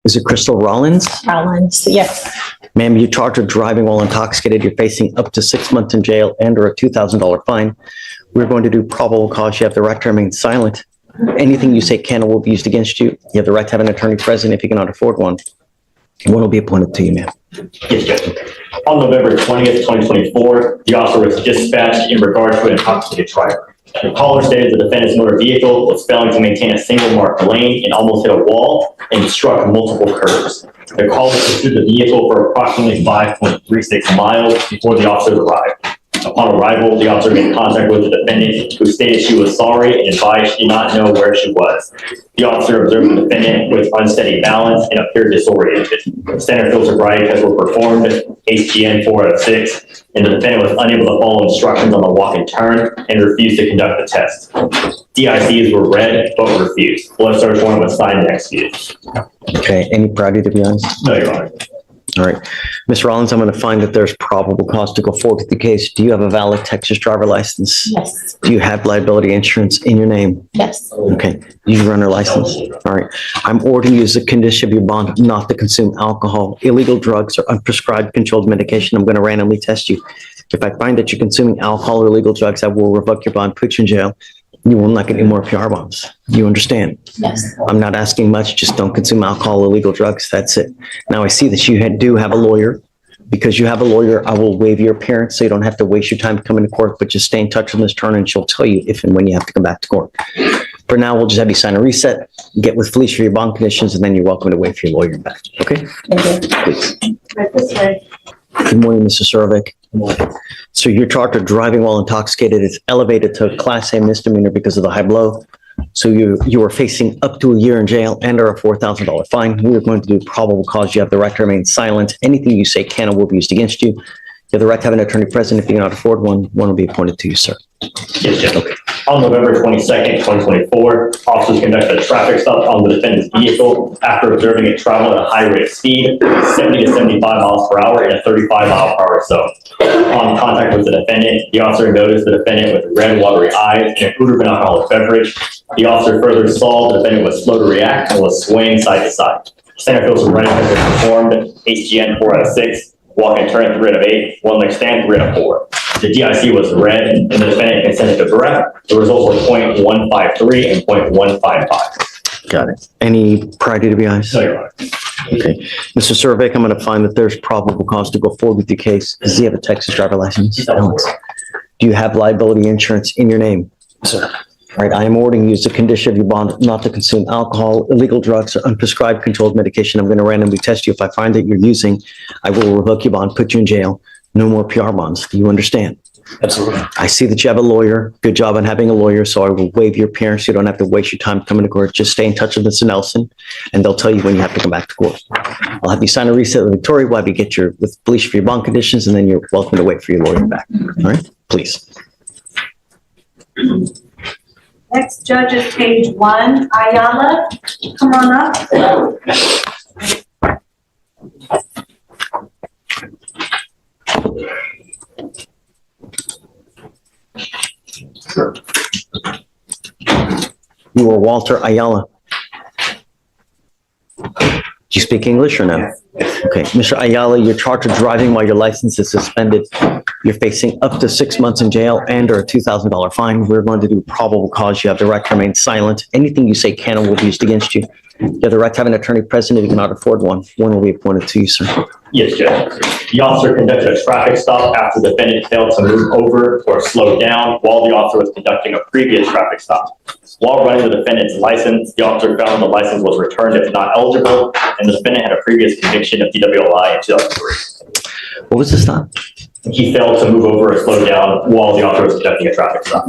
Is it Crystal Rollins? Rollins, yes. Ma'am, you're charged with driving while intoxicated. You're facing up to 6 months in jail and or a $2,000 fine. We're going to do probable cause. You have the right to remain silent. Anything you say can or will be used against you. You have the right to have an attorney present if you cannot afford one. One will be appointed to you, ma'am. Yes, Judge. On November 20th, 2024, the officer was dispatched in regard to an intoxicated driver. The caller stated the defendant's motor vehicle was failing to maintain a single marked lane and almost hit a wall and struck multiple curbs. The caller pursued the vehicle for approximately 5.36 miles before the officers arrived. Upon arrival, the officer made contact with the defendant, who stated she was sorry and advised she did not know where she was. The officer observed the defendant with unsteady balance and appeared disoriented. Standard field sobriety tests were performed, HGN 4 out of 6, and the defendant was unable to follow instructions on the walk and turn and refused to conduct the test. DICs were read but refused. Blood search warrant was signed and executed. Okay, any priority to be honest? No, Your Honor. All right. Ms. Rollins, I'm going to find that there's probable cause to go forward with the case. Do you have a valid Texas driver license? Yes. Do you have liability insurance in your name? Yes. Okay. You run a license? All right. I'm ordering you as a condition of your bond not to consume alcohol, illegal drugs, or unprescribed controlled medication. I'm going to randomly test you. If I find that you're consuming alcohol or illegal drugs, I will revoke your bond, put you in jail. You will not get any more PR bonds. You understand? Yes. I'm not asking much. Just don't consume alcohol, illegal drugs. That's it. Now, I see that you do have a lawyer. Because you have a lawyer, I will waive your appearance so you don't have to waste your time coming to court, but just stay in touch with Ms. Turner and she'll tell you if and when you have to come back to court. For now, we'll just have you sign a reset, get with Felicia for your bond conditions, and then you're welcome to wait for your lawyer back. Okay? Thank you. Please. Right this way. Good morning, Mr. Surovic. So you're charged with driving while intoxicated. It's elevated to a Class A misdemeanor because of the high blow. So you are facing up to a year in jail and or a $4,000 fine. We are going to do probable cause. You have the right to remain silent. Anything you say can or will be used against you. You have the right to have an attorney present. If you cannot afford one, one will be appointed to you, sir. Yes, Judge. Okay. On November 22nd, 2024, officers conducted a traffic stop on the defendant's vehicle after observing it travel at a high rate of speed, 70 to 75 miles per hour in a 35 mile per hour zone. On contact with the defendant, the officer noticed the defendant with red, watery eyes and an odor of an alcoholic beverage. The officer further saw the defendant was slow to react and was swaying side to side. Standard field sobriety has been performed, HGN 4 out of 6, walk and turn 3 out of 8, one leg stand 3 out of 4. The DIC was read and the defendant consented to breath. The results were .153 and .155. Got it. Any priority to be honest? No, Your Honor. Okay. Mr. Surovic, I'm going to find that there's probable cause to go forward with your case. Does he have a Texas driver license? Alex. Do you have liability insurance in your name? Sir. All right. I am ordering you as a condition of your bond not to consume alcohol, illegal drugs, or unprescribed controlled medication. I'm going to randomly test you. If I find that you're using, I will revoke your bond, put you in jail. No more PR bonds. Do you understand? Absolutely. I see that you have a lawyer. Good job on having a lawyer. So I will waive your appearance. You don't have to waste your time coming to court. Just stay in touch with Mr. Nelson and they'll tell you when you have to come back to court. I'll have you sign a reset with Victoria. We'll have you get with Felicia for your bond conditions and then you're welcome to wait for your lawyer back. All right, please. Next judge is page 1, Ayala. Come on up. You are Walter Ayala. Do you speak English or no? Okay, Mr. Ayala, you're charged with driving while your license is suspended. You're facing up to 6 months in jail and or a $2,000 fine. We're going to do probable cause. You have the right to remain silent. Anything you say can or will be used against you. You have the right to have an attorney present if you cannot afford one. One will be appointed to you, sir. Yes, Judge. The officer conducted a traffic stop after the defendant failed to move over or slow down while the officer was conducting a previous traffic stop. While running the defendant's license, the officer found the license was returned as not eligible, and the defendant had a previous conviction of DWI in 2003. What was the stop? He failed to move over or slow down while the officer was conducting a traffic stop.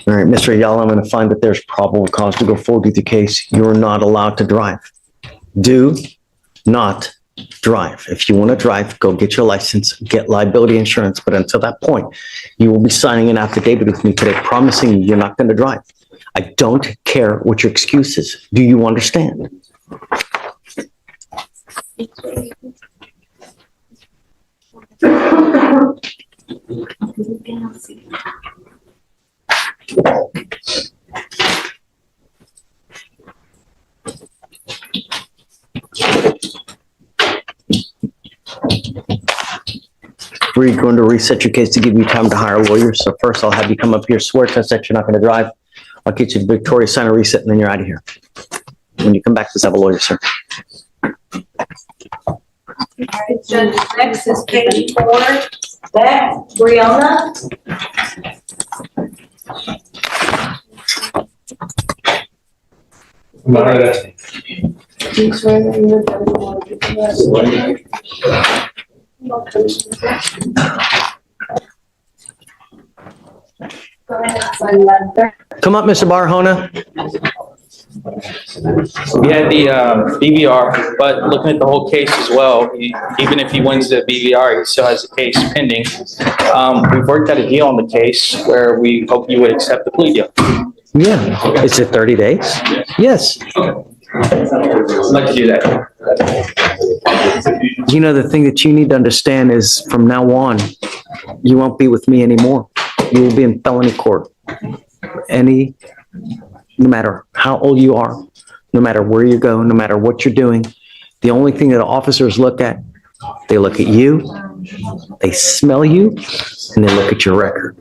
All right, Mr. Ayala, I'm going to find that there's probable cause to go forward with the case. You're not allowed to drive. Do not drive. If you want to drive, go get your license, get liability insurance. But until that point, you will be signing an affidavit with me today promising you're not going to drive. I don't care what your excuse is. Do you understand? We're going to reset your case to give you time to hire a lawyer. So first I'll have you come up here, swear test that you're not going to drive. I'll get you to Victoria, sign a reset, and then you're out of here. When you come back, let's have a lawyer, sir. All right, Judge, next is page 4, Beck, Brianna. Come up, Mr. Barahona. We had the BVR, but looking at the whole case as well, even if he wins the BVR, he still has a case pending. We've worked out a deal on the case where we hope you would accept the plea deal. Yeah. Is it 30 days? Yes. I'd like to do that. You know, the thing that you need to understand is from now on, you won't be with me anymore. You will be in felony court. No matter how old you are, no matter where you go, no matter what you're doing, the only thing that officers look at, they look at you, they smell you, and they look at your record.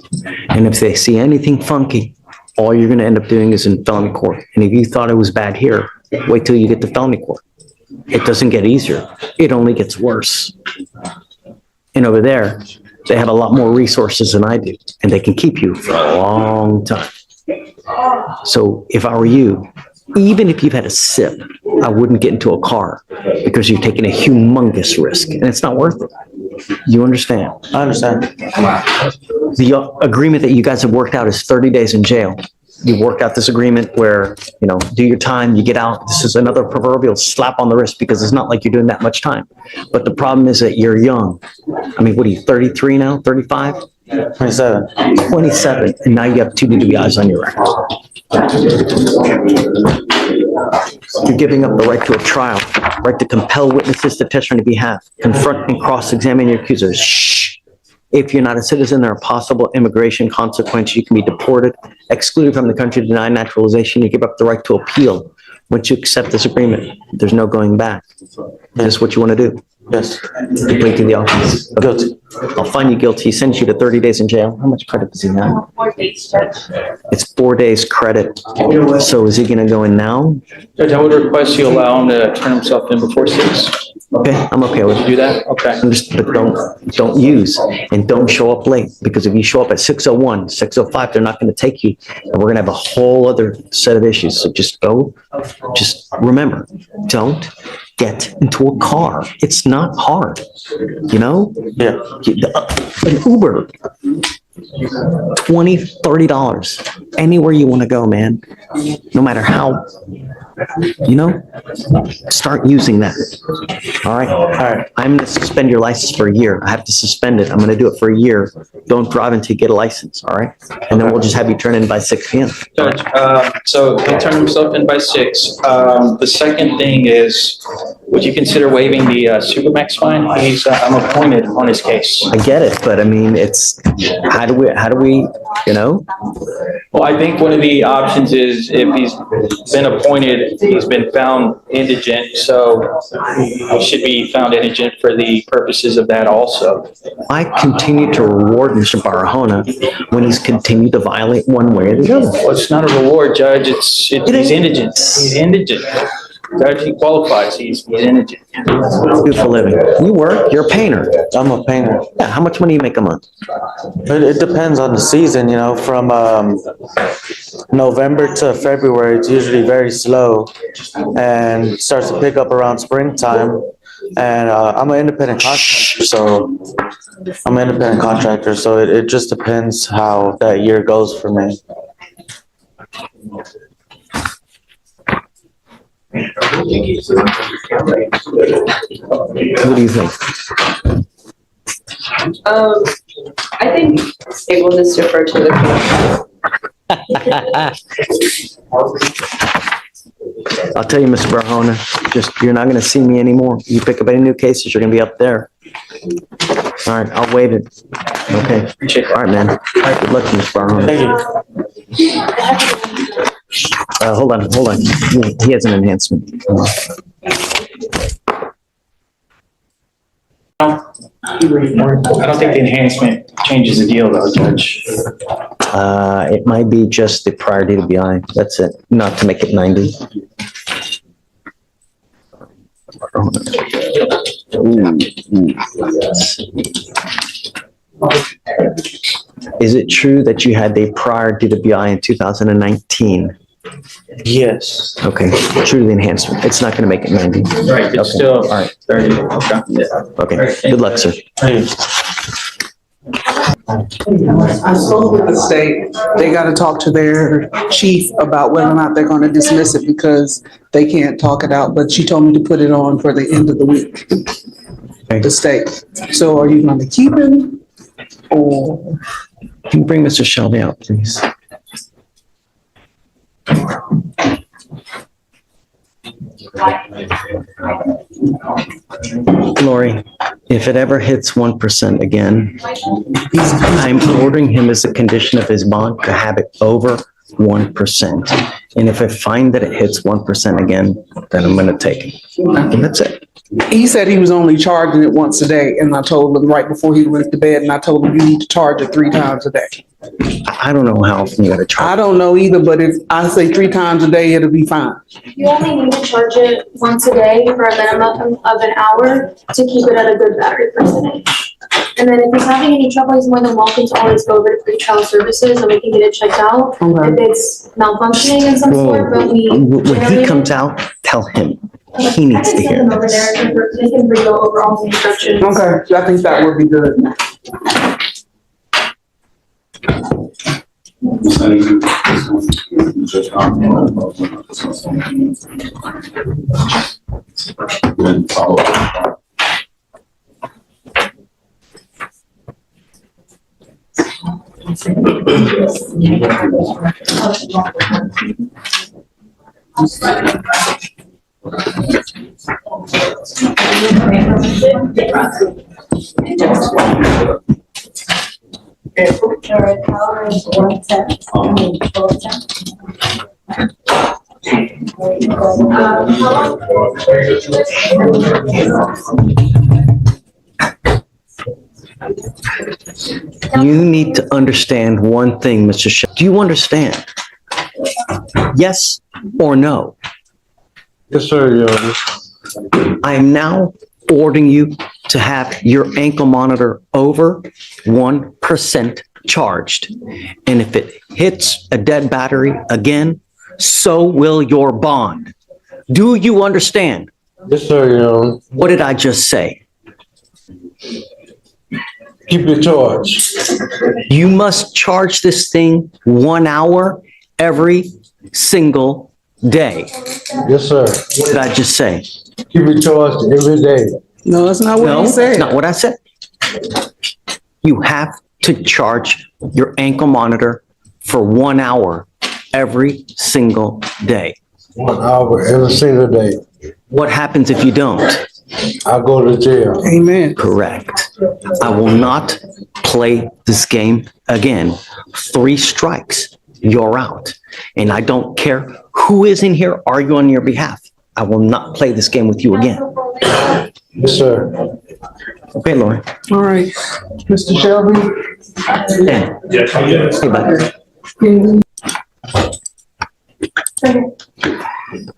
And if they see anything funky, all you're going to end up doing is in felony court. And if you thought it was bad here, wait till you get to felony court. It doesn't get easier. It only gets worse. And over there, they have a lot more resources than I do, and they can keep you for a long time. So if I were you, even if you've had a sip, I wouldn't get into a car because you're taking a humongous risk and it's not worth it. You understand? I understand. The agreement that you guys have worked out is 30 days in jail. You worked out this agreement where, do your time, you get out. This is another proverbial slap on the wrist because it's not like you're doing that much time. But the problem is that you're young. I mean, what are you, 33 now, 35? 27. 27, and now you have 2 DWIs on your record. You're giving up the right to a trial, right to compel witnesses to testify on your behalf, confront and cross-examine your accusers. Shh. If you're not a citizen, there are possible immigration consequences. You can be deported, excluded from the country, denied naturalization. You give up the right to appeal. Once you accept this agreement, there's no going back. Is this what you want to do? Yes. You plead to the offense. Guilty. I'll find you guilty. He sends you to 30 days in jail. How much credit does he have? 4 days, Judge. It's 4 days credit. So is he going to go in now? Judge, I would request you allow him to turn himself in before 6. Okay, I'm okay with it. Do that? Okay. But don't use and don't show up late, because if you show up at 6:01, 6:05, they're not going to take you. And we're going to have a whole other set of issues. So just remember, don't get into a car. It's not hard, Yeah. An Uber, $20, $30, anywhere you want to go, man. No matter how, start using that. All right. All right. I'm going to suspend your license for a year. I have to suspend it. I'm going to do it for a year. Don't drive until you get a license. All right. And then we'll just have you turn in by 6 p.m. Judge, so he'll turn himself in by 6. The second thing is, would you consider waiving the Supermax fine? I'm appointed on his case. I get it, but I mean, it's, how do we, Well, I think one of the options is if he's been appointed, he's been found indigent, so he should be found indigent for the purposes of that also. I continue to reward Mr. Barahona when he's continued to violate one way or the other. Well, it's not a reward, Judge. He's indigent. He's indigent. Judge, he qualifies. He's indigent. Do for a living. You work, you're a painter. I'm a painter. Yeah, how much money you make a month? It depends on the season, from November to February, it's usually very slow and starts to pick up around springtime. And I'm an independent contractor, so it just depends how that year goes for me. What do you think? I think it will just defer to the I'll tell you, Mr. Barahona, you're not going to see me anymore. You pick up any new cases, you're going to be up there. All right, I'll waive it. Okay. All right, man. All right, good luck to you, Mr. Barahona. Thank you. Hold on. He has an enhancement. I don't think the enhancement changes the deal though, Judge. It might be just the priority to BI. That's it, not to make it 90. Is it true that you had a prior DWI in 2019? Yes. Okay, true to the enhancement. It's not going to make it 90. Right, it's Okay. still All right. 30. Okay. Okay, good luck, sir. I spoke with the state. They got to talk to their chief about whether or not they're going to dismiss it because they can't talk it out. But she told me to put it on for the end of the week. The state. So are you going to keep him or? Can you bring Mr. Shelby out, please? Lori, if it ever hits 1% again, I'm ordering him as a condition of his bond to have it over 1%. And if I find that it hits 1% again, then I'm going to take it. And that's it. He said he was only charging it once a day, and I told him right before he went to bed, and I told him you need to charge it 3 times a day. I don't know how often you got to I charge. don't know either, but if I say 3 times a day, it'll be fine. You only need to charge it once a day for a minimum of an hour to keep it at a good battery percentage. And then if he's having any trouble, he's more than welcome to always go over to pre-trial services and we can get it checked out Okay. if it's malfunctioning in some sort, but we. When he generally- comes out, tell him. He needs to I can hear send them over this. there, they can go over all the instructions. Okay, so I think that would be good. You need to understand one thing, Mr. Shep. Do you understand? Yes or no? Yes, sir, Your Honor. I am now ordering you to have your ankle monitor over 1% charged. And if it hits a dead battery again, so will your bond. Do you understand? Yes, sir, Your Honor. What did I just say? Keep your charge. You must charge this thing 1 hour every single day. Yes, sir. What did I just say? Keep it charged every day. No, that's not what No, he that's said. not what I said. You have to charge your ankle monitor for 1 hour every single day. 1 hour every single day. What happens if you don't? I go to jail. Amen. Correct. I will not play this game again. 3 strikes, you're out. And I don't care who is in here arguing on your behalf. I will not play this game with you again. Yes, sir. Okay, Lauren. All right, Mr. Shelby. Dan. Hey, bud.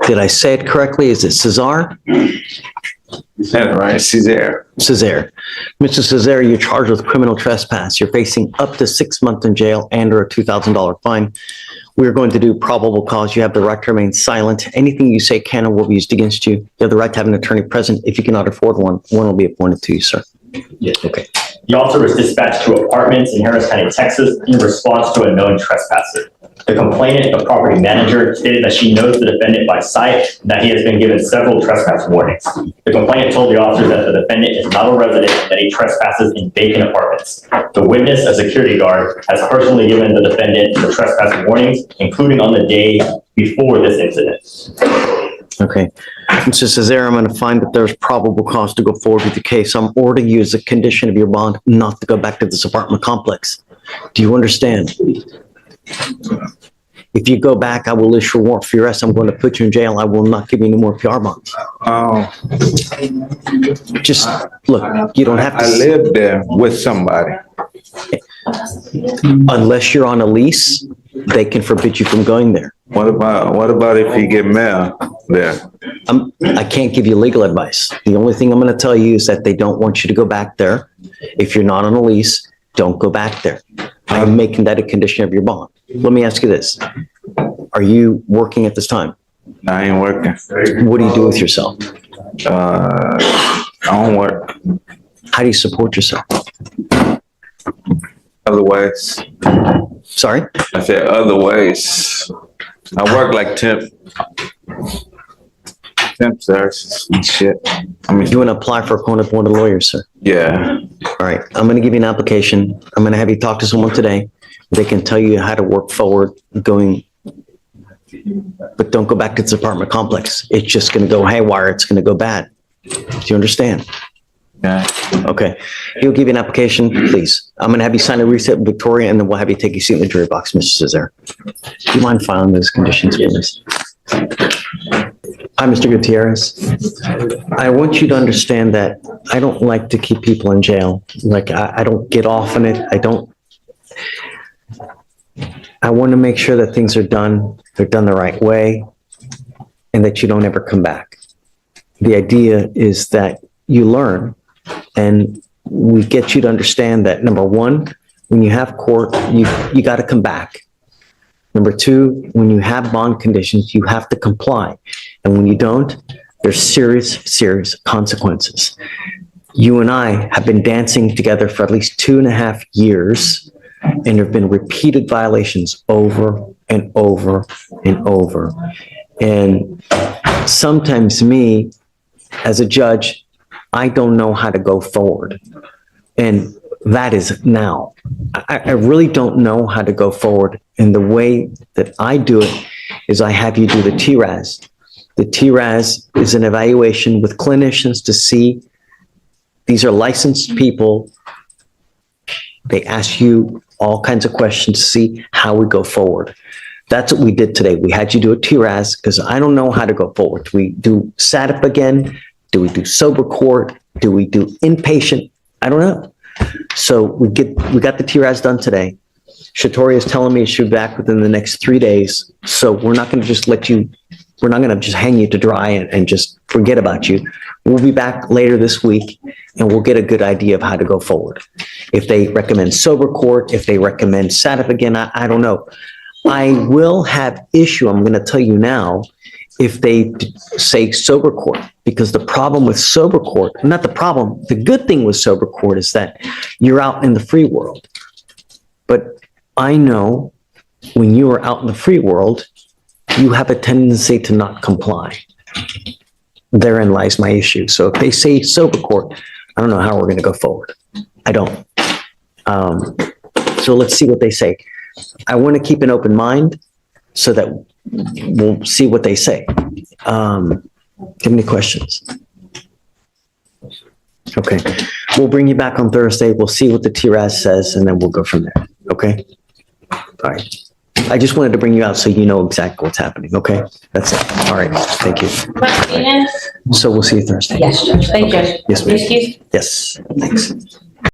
Did I say it correctly? Is it Cesar? That's right, Cesar. Cesar. Mr. Cesar, you're charged with criminal trespass. You're facing up to 6 months in jail and or a $2,000 fine. We're going to do probable cause. You have the right to remain silent. Anything you say can or will be used against you. You have the right to have an attorney present. If you cannot afford one will be appointed to you, sir. Yes. Okay. The officer was dispatched to apartments in Harris County, Texas, in response to a known trespasser. The complainant, the property manager, stated that she knows the defendant by sight and that he has been given several trespass warnings. The complainant told the officer that the defendant is not a resident and that he trespasses in vacant apartments. The witness, a security guard, has personally given the defendant the trespass warnings, including on the day before this incident. Okay. Mr. Cesar, I'm going to find that there's probable cause to go forward with the case. I'm ordering you as a condition of your bond not to go back to this apartment complex. Do you understand? If you go back, I will issue a warrant for your arrest. I'm going to put you in jail. I will not give you any more PR bonds. Oh, Just, look, you don't have I to, live there with somebody. unless you're on a lease, they can forbid you from going there. What about if he get mail there? I can't give you legal advice. The only thing I'm going to tell you is that they don't want you to go back there. If you're not on a lease, don't go back there. I'm making that a condition of your bond. Let me ask you this. Are you working at this time? I ain't working. What do you do with yourself? I don't work. How do you support yourself? Otherwise, Sorry? I said other ways. I work like temp services and shit. I mean, You want to apply for a court appointed lawyer, sir? yeah. All right. I'm going to give you an application. I'm going to have you talk to someone today. They can tell you how to work forward going, but don't go back to this apartment complex. It's just going to go haywire. It's going to go bad. Do you understand? Yeah. Okay. He'll give you an application, please. I'm going to have you sign a reset with Victoria, and then we'll have you take your seat in the jury box, Mr. Cesare. Do you mind filing those conditions, please? Hi, Mr. Gutierrez. I want you to understand that I don't like to keep people in jail. Like, I don't get off on it. I want to make sure that things are done, they're done the right way, and that you don't ever come back. The idea is that you learn, and we get you to understand that, number one, when you have court, you got to come back. Number two, when you have bond conditions, you have to comply. And when you don't, there's serious consequences. You and I have been dancing together for at least 2.5 years, and there have been repeated violations over and over and over. And sometimes me, as a judge, I don't know how to go forward. And that is now. I really don't know how to go forward. And the way that I do it is I have you do the TRAS. The TRAS is an evaluation with clinicians to see, these are licensed people. They ask you all kinds of questions to see how we go forward. That's what we did today. We had you do a TRAS because I don't know how to go forward. Do we do SATIP again? Do we do sober court? Do we do inpatient? I don't know. So we got the TRAS done today. Shatori is telling me she'll be back within the next 3 days. So we're not going to just we're not going to just hang you to dry and just forget about you. We'll be back later this week and we'll get a good idea of how to go forward. If they recommend sober court, if they recommend SATIP again, I don't know. I will have issue, I'm going to tell you now, if they say sober court, because the problem with sober court, not the problem, the good thing with sober court is that you're out in the free world. But I know when you are out in the free world, you have a tendency to not comply. Therein lies my issue. So if they say sober court, I don't know how we're going to go forward. I don't. So let's see what they say. I want to keep an open mind so that we'll see what they say. Give me questions. Okay. We'll bring you back on Thursday. We'll see what the TRAS says, and then we'll go from there. Okay? All right. I just wanted to bring you out so you know exactly what's happening. Okay? That's it. All right. Thank you. So we'll see you Thursday. Yes, Judge. Thank you. Yes, ma'am. Excuse? Yes. Thanks.